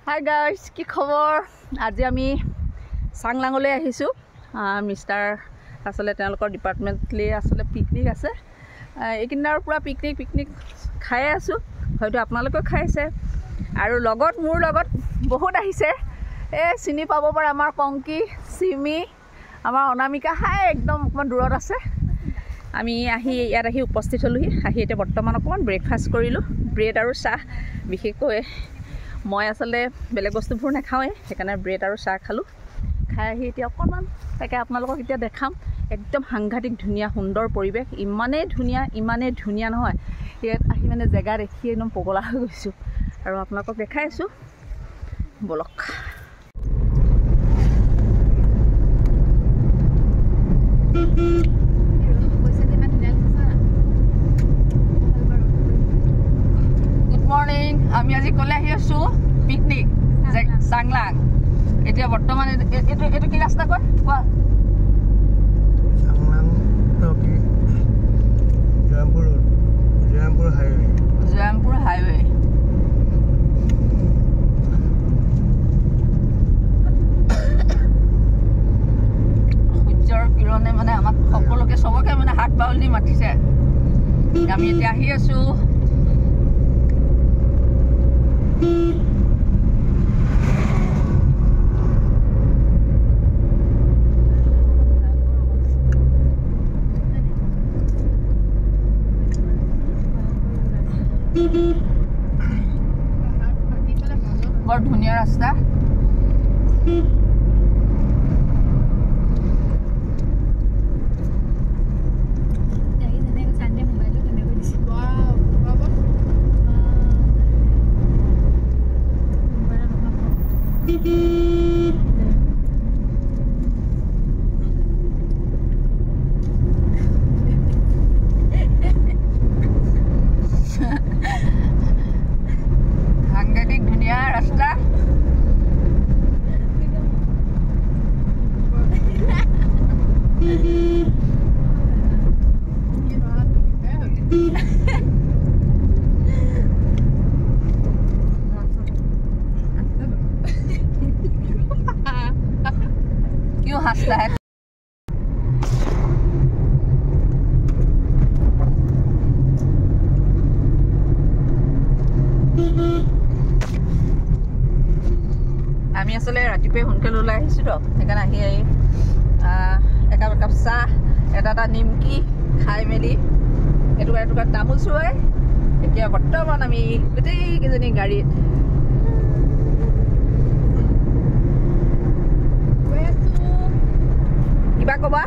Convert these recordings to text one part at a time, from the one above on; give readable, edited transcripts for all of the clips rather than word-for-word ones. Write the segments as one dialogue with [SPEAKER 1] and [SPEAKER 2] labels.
[SPEAKER 1] Hi guys, কি খবৰ? আজি আমি চাংলাঙলৈ আহিছো। মিস্টাৰ আসলে তেওঁলোকৰ ডিপাৰ্টমেন্টলি আসলে পিকনিক আছে। এইকিনাৰ পুৰা পিকনিক খাই আছো। হয়তো আপোনালোকেও খাইছে আৰু লগত মোৰ লগত বহুত আহিছে। চিনি পাব পাৰে আমাৰ কংকি, সিমি, আমাৰ অনামিকা হাই একদম অকমান দূৰত আছে। আমি ইয়াত আহি উপস্থিত হলোহি। এতিয়া বৰ্তমান অকমান ব্ৰেকফাষ্ট কৰিলো, ব্ৰেড আৰু চাহ। বিশেষকৈ মই আসলে বেলেগ বস্তুবোৰ নাখাওঁৱে, সেইকাৰণে ব্ৰেড আৰু চাহ খালোঁ। খাই আহি এতিয়া অকণমান তাকে আপোনালোকক এতিয়া দেখাম। একদম সাংঘাতিক ধুনীয়া সুন্দৰ পৰিৱেশ, ইমানেই ধুনীয়া নহয়। ইয়াত আহি মানে জেগা দেখি একদম পগলা হৈ গৈছোঁ আৰু আপোনালোকক দেখাই আছোঁ। বলক। Good morning. আমি আজি ক'লে আহি আছোঁ পিকনিক চাংলাং। এতিয়া বৰ্তমান এইটো কি ৰাস্তা কয় কোৱা?
[SPEAKER 2] চাংলাং
[SPEAKER 1] জয়ৰামপুৰ হাইৱে। সূৰ্যৰ কিৰণে মানে আমাক চবকে মানে হাত বাউল দি মাতিছে। আমি এতিয়া আহি আছোঁ। বৰ ধুনীয়া ৰাস্তা। সাংঘাতিক ধুনীয়া ৰাস্তা। क्यों हंसता है? আমি আসলে ৰাতিপুৱাই সোনকালে ওলাই আহিছোঁ তো, সেইকাৰণে আহি একাপ চাহ, এটা নিমকি খাই মেলি এটুকুৰা তামোল চুৱাই এতিয়া বৰ্তমান আমি গোটেইকেইজনী গাড়ীত কিবা ক'বা?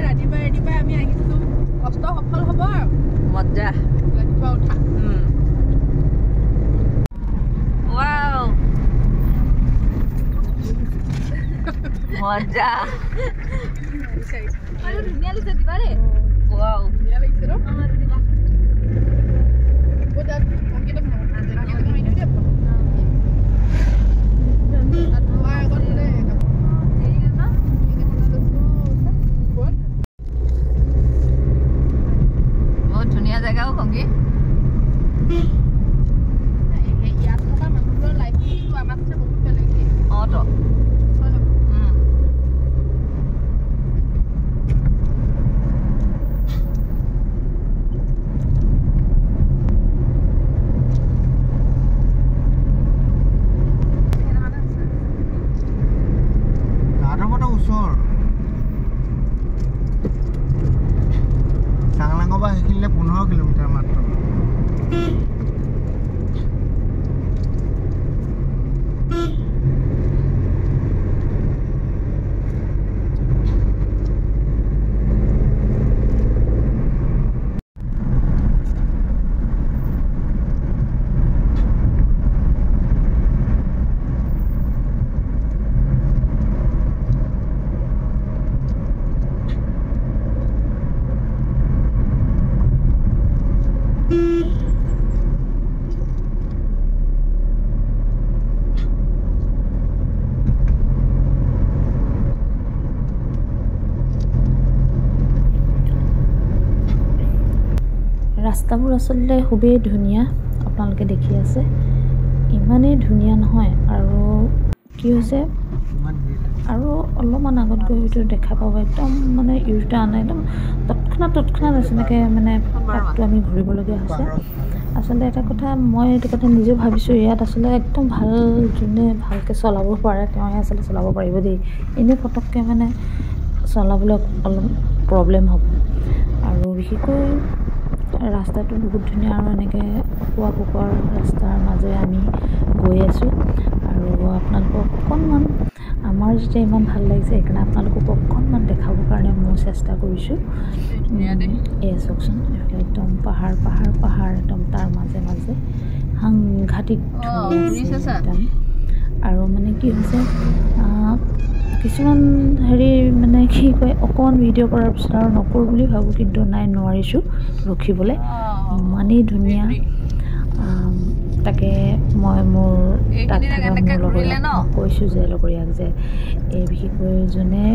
[SPEAKER 1] ৰাতিপুৱাই আমি আহিছোঁ, কষ্ট সফল হ'ব। মজা ৰাতিপুৱা উঠা। Wow. মজা। আৰু ধুনীয়া লাগিছে দিবাৰে। Wow. ধুনীয়া লাগিছে ন? দিবা। ওটা অংকিত না। অংকিত মই নিদিও দে। বহুত ধুনীয়া জেগাও কংকি।
[SPEAKER 2] চাংলাঙৰ পৰা সেইখিনিলে 15 কিলোমিটাৰ মাত্ৰ।
[SPEAKER 3] ৰাস্তাবোৰ আসলে খুবেই ধুনীয়া, আপোনালোকে দেখি আছে। ইমানেই ধুনীয়া নহয় আৰু কি হৈছে
[SPEAKER 2] ইমান ভিৰ লাগে।
[SPEAKER 3] আৰু অলপমান আগত গৈ হয়তো দেখা পাব একদম মানে ইউটাৰ্ণ একদম তৎক্ষণাত আছে এনেকৈ মানে পাকটো আমি ঘূৰিবলগীয়া হৈছে আচলতে এটা কথা মই এইটো কথা নিজেও ভাবিছোঁ ইয়াত আচলতে একদম ভাল যোনে ভালকৈ চলাব পাৰে তেওঁহে আচলতে চলাব পাৰিব দেই এনেই পটককৈ মানে চলাবলৈ অলপ প্ৰব্লেম হ'ব আৰু বিশেষকৈ ৰাস্তাটো বহুত ধুনীয়া আৰু এনেকৈ অকোৱা পকোৱা ৰাস্তাৰ মাজেৰে আমি গৈ আছোঁ আৰু আপোনালোকক অকণমান আমাৰ যেতিয়া ইমান ভাল লাগিছে সেইকাৰণে আপোনালোকক অকণমান দেখাবৰ কাৰণে মই চেষ্টা কৰিছোঁ এয়া চাওকচোন এইফালে একদম পাহাৰ একদম তাৰ মাজে সাংঘাতিক ধুনীয়া একদম আৰু মানে কি হৈছে কিছুমান হেৰি মানে কি কয় অকণমান ভিডিঅ' কৰাৰ পিছত আৰু নকৰোঁ বুলি ভাবোঁ কিন্তু নাই নোৱাৰিছোঁ ৰখিবলৈ ইমানেই ধুনীয়া তাকে মই মোৰ তাত থকা মোৰ লগৰীয়াক কৈছোঁ যে লগৰীয়াক যে এই বিশেষকৈ যোনে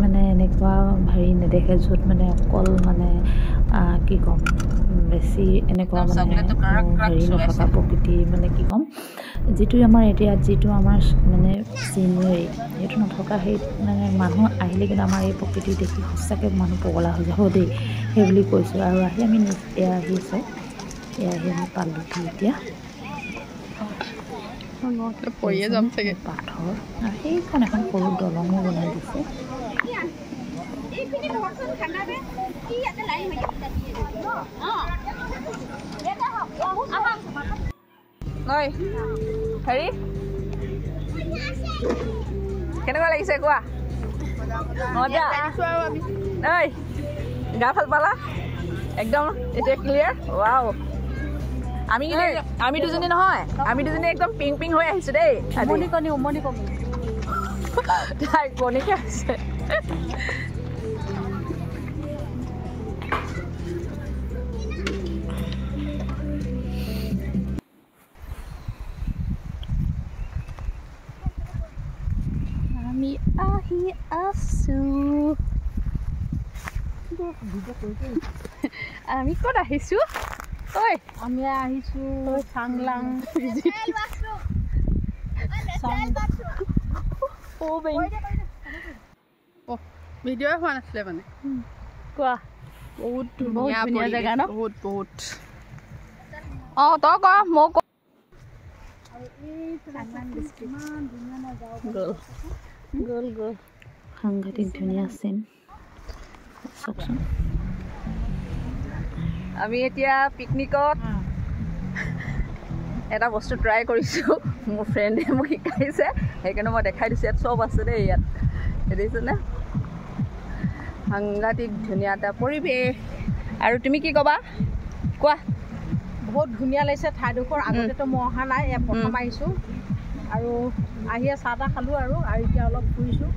[SPEAKER 3] মানে এনেকুৱা হেৰি নেদেখে য'ত মানে অকল মানে কি ক'ম বেছি এনেকুৱা মানে হেৰি নথকা প্ৰকৃতি মানে কি ক'ম যিটো আমাৰ এৰিয়াত যিটো আমাৰ মানে চিনেৰী সেইটো নথকা সেই মানে মানুহ আহিলে কিন্তু আমাৰ এই প্ৰকৃতি দেখি সঁচাকৈ মানুহ পগলা হৈ যাব দেই সেই বুলি কৈছোঁ আৰু আহি আমি এয়া আহি চাওক এয়া আহি আমি পালোহি এতিয়া পাথৰ আৰু সেইখন এখন সৰু দলঙো বনাই দিছে
[SPEAKER 1] হেৰি কেনেকুৱা লাগিছে কোৱা মজা ঐ গা ভাল পালা একদম এতিয়া ক্লিয়াৰ ৱাও আমি দুজনী নহয় আমি দুজনী একদম পিং হৈ আহিছো দেই উমনি কমি তাই কণীকে আছে আমি আহি আছো আমি ক'ত আহিছো ঐ
[SPEAKER 4] আমি আহিছোঁ চাংলাং ভিডিঅ' হোৱা নাছিলে মানে
[SPEAKER 1] কোৱা
[SPEAKER 4] বহুত
[SPEAKER 1] ধুনীয়া জেগা ন
[SPEAKER 4] বহুত
[SPEAKER 1] অঁ তই ক মই ক গ'ল
[SPEAKER 3] সাংঘাতিক ধুনীয়া চিন চাওকচোন
[SPEAKER 1] আমি এতিয়া পিকনিকত এটা বস্তু ট্ৰাই কৰিছোঁ মোৰ ফ্ৰেণ্ডে মোক শিকাইছে সেইকাৰণে মই দেখাই দিছোঁ ইয়াত চব আছে দেই ইয়াত দেখিছেনে সাংঘাতিক ধুনীয়া এটা পৰিৱেশ আৰু তুমি কি ক'বা কোৱা
[SPEAKER 4] বহুত ধুনীয়া লাগিছে ঠাইডোখৰ আগতেতো মই অহা নাই ইয়াত প্ৰথম আহিছোঁ আৰু আহিয়ে চাহ তাহ খালোঁ আৰু এতিয়া অলপ ফুৰিছোঁ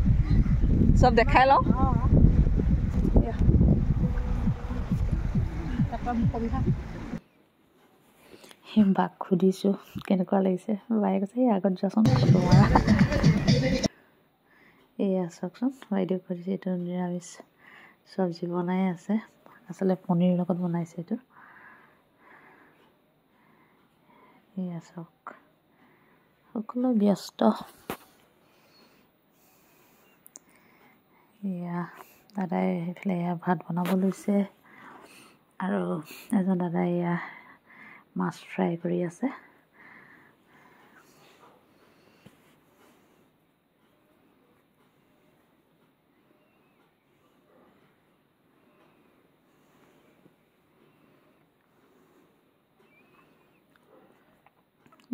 [SPEAKER 1] চব দেখাই লওঁ
[SPEAKER 3] সেই বাক সুধিছোঁ কেনেকুৱা লাগিছে বায়ে কৈছে এই আগত যোৱাচোন ফটো মাৰা এয়া চাওকচোন বাইদেউ সুধিছে এইটো নিৰামিষ চব্জি বনাই আছে আচলতে পনীৰ লগত বনাইছে এইটো এয়া চাওক সকলো ব্যস্ত এয়া দাদাই সেইফালে এয়া ভাত বনাব লৈছে আৰু এজন দাদাই এয়া মাছ ফ্ৰাই কৰি আছে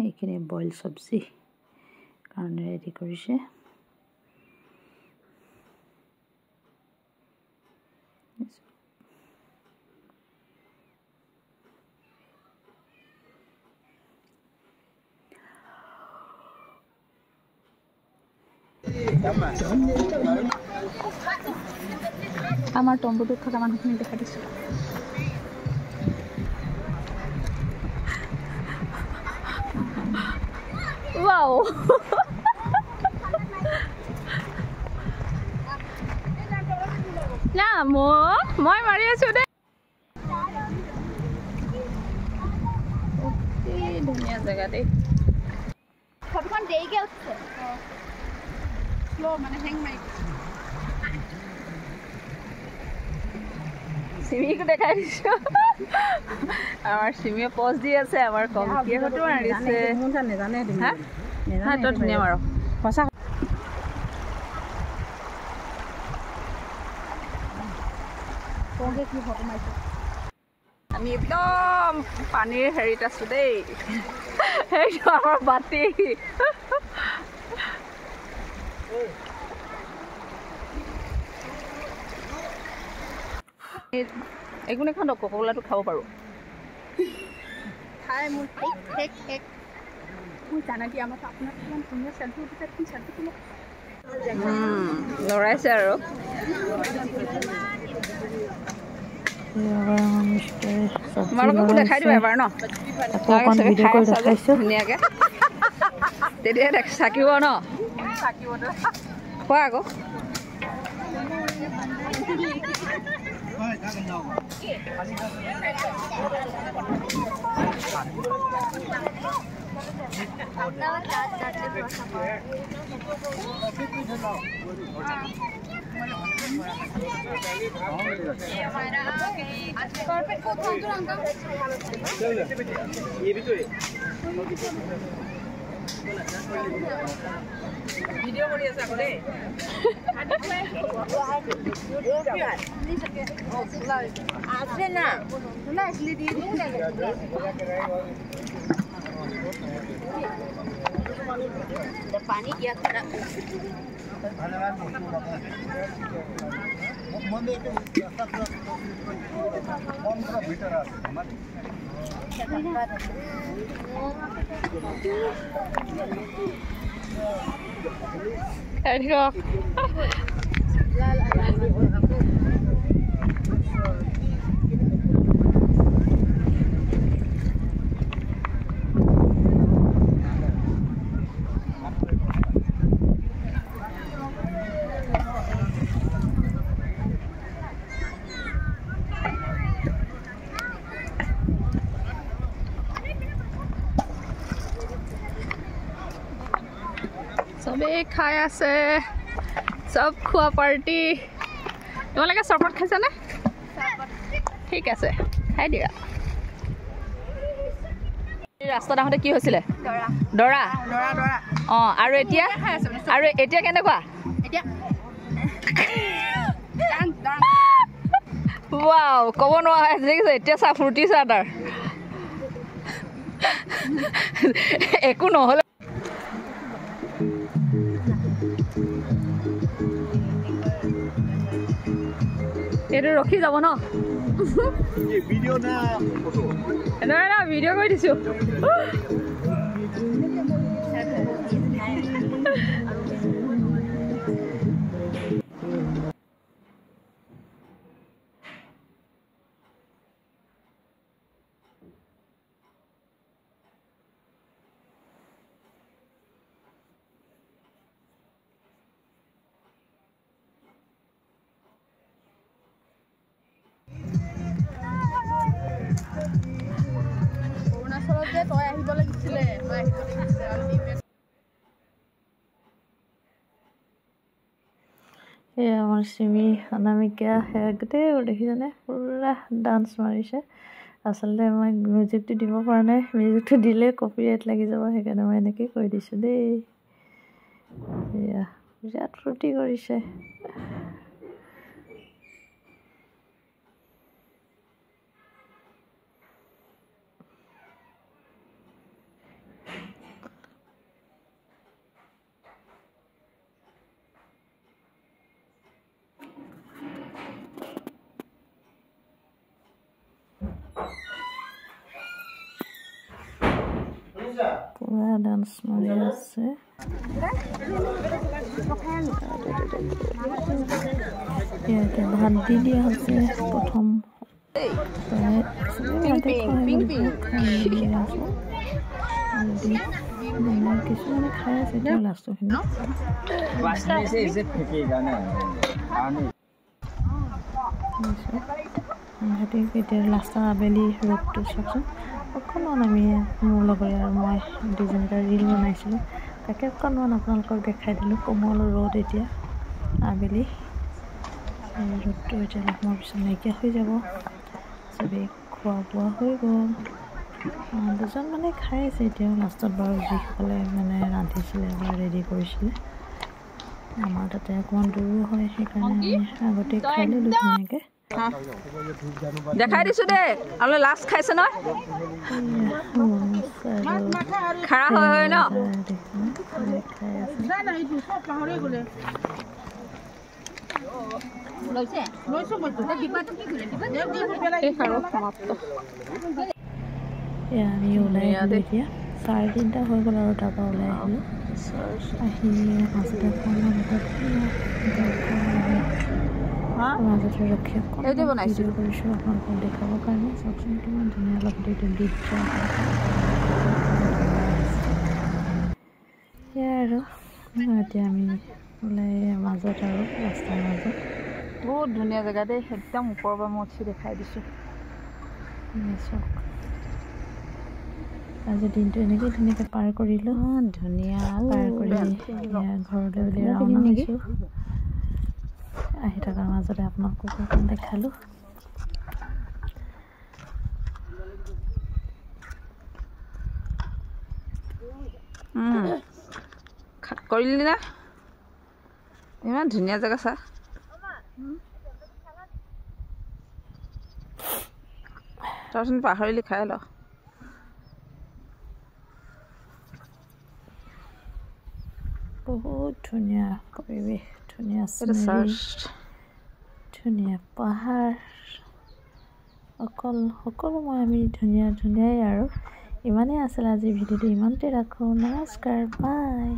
[SPEAKER 3] এইখিনি বইল চব্জি কাৰণে ৰেডি কৰিছে
[SPEAKER 1] আমাৰ তম্বুটোত থকা মানুহখিনি দেখা দিছোঁ ৱাও না মই মাৰি আছোঁ দেই ধুনীয়া জেগা দেই
[SPEAKER 5] দেৰিকে উঠিছে
[SPEAKER 1] স্লো মানে হেং মাৰি সিমিকো দেখাই দিছো আমাৰ সিমিয়ে পজ দি আছে আমাৰ কমকিয়ে হতো মাৰিছে
[SPEAKER 4] নেজানে
[SPEAKER 1] হা হা তো ধুনীয়া মাৰো
[SPEAKER 4] সঁচা কি ফটো মাৰিছে
[SPEAKER 1] আমি একদম পানীৰ হেৰিত আছো দেই সেইটো আমাৰ বাতি একো নেখাওঁ ককলাটো খাব পাৰোঁ
[SPEAKER 5] খাই মোৰ
[SPEAKER 1] মই জানা কি আমাৰ আপোনাক কিমান ধুনীয়া চেল্ফি উঠিছে কি চেল্ফি লৰাইছে আৰু তোমালোককো দেখাই দিওঁ এবাৰ ন ধুনীয়াকৈ তেতিয়া চাকিব ন কোৱা আকৌ ভিডিঅ' কৰি আছে আকৌ দেই
[SPEAKER 5] আছে না না আসলে দিয়ে দিন পানি দিয়া খানা
[SPEAKER 1] চবেই খাই আছে চব খোৱা পাৰ্টি তোমালোকে চৰবত খাইছানে ঠিক আছে খাই দিয়া ৰাস্তাত আহোঁতে কি হৈছিলে দৰা অঁ আৰু এতিয়া কেনেকুৱা ৱাও ক'ব নোৱাৰা দেখিছে এতিয়া চা ফূৰ্তি চা তাৰ একো নহ'লে এইটো ৰখি যাব ন ভিডিঅ' কৰি দিছো অৰুণাচলত যে তই আহিব লাগিছিলে
[SPEAKER 3] এয়া আমাৰ চিমি অনামিকা সেয়া গোটেইবোৰ দেখিছেনে পুৰা ডান্স মাৰিছে আচলতে মই মিউজিকটো দিব পৰা নাই মিউজিকটো দিলে কপিৰাইট লাগি যাব সেইকাৰণে মই এনেকৈ কৈ দিছোঁ দেই এয়া বিৰাট ফূৰ্তি কৰিছে পুৰা ডান্স মাৰি আছে ইয়াতে ভাত দি দিয়া হৈছে প্ৰথম কিছুমানে খাই আছে এতিয়া লাষ্টৰখিনি সাংঘাতিক এতিয়া লাষ্টৰ আবেলি ৰ'দটো চাওকচোন অকণমান আমি মোৰ লগৰে আৰু মই দুজনীটা ৰিল বনাইছিলোঁ তাকে অকণমান আপোনালোকক দেখাই দিলোঁ কোমল ৰ'দ এতিয়া আবেলি ৰ'দটো এতিয়া অলপ সময় পিছত নাইকিয়া হৈ যাব চবেই খোৱা বোৱা হৈ গ'ল দুজন মানে খাই আছে এতিয়াও লাষ্টত বাৰু যিসকলে মানে ৰান্ধিছিলে বা ৰেডি কৰিছিলে আমাৰ তাতে অকণমান দূৰো হয় সেইকাৰণে আমি আগতে খাই ল'লোঁ ধুনীয়াকৈ
[SPEAKER 1] দেখাই দিছোঁ দেই আপোনালোকে লাষ্ট খাইছে নহয় খাৰা হয় ন
[SPEAKER 3] খাই আছে আমি ওলাই আহিলোঁ এতিয়া 3:30 হৈ গ'ল আৰু তাৰপৰা ওলাই আহিলোঁ আহি মাজতে মাজতে ৰখি ভিডিঅ' কৰিছোঁ আপোনালোকক দেখাবৰ কাৰণে চাওকচোন কিমান ধুনীয়া লগতে সেয়াই আৰু এতিয়া আমি ওলাই মাজত আৰু ৰাস্তাৰ মাজত
[SPEAKER 1] বহুত ধুনীয়া জেগা দেই একদম ওপৰৰ পৰা মই উঠি দেখাই দিছোঁ
[SPEAKER 3] চাওক আজি দিনটো এনেকৈ ধুনীয়াকৈ পাৰ কৰিলোঁ
[SPEAKER 1] ধুনীয়া
[SPEAKER 3] পাৰ কৰি ঘৰলৈ উলিয়াই ৰাওনা হৈছোঁ আহি থকাৰ মাজতে আপোনালোকক অকণ দেখালোঁ
[SPEAKER 1] কৰিলি না ইমান ধুনীয়া জেগা চা তাৰচোন পাহৰিলি খাই ল
[SPEAKER 3] বহুত ধুনীয়া পৰিৱেশ ধুনীয়া ধুনীয়া পাহাৰ সকলো আমি ধুনীয়াই আৰু ইমানেই আছিলে আজি ভিডিঅ'টো ইমানতে ৰাখোঁ নমস্কাৰ বাই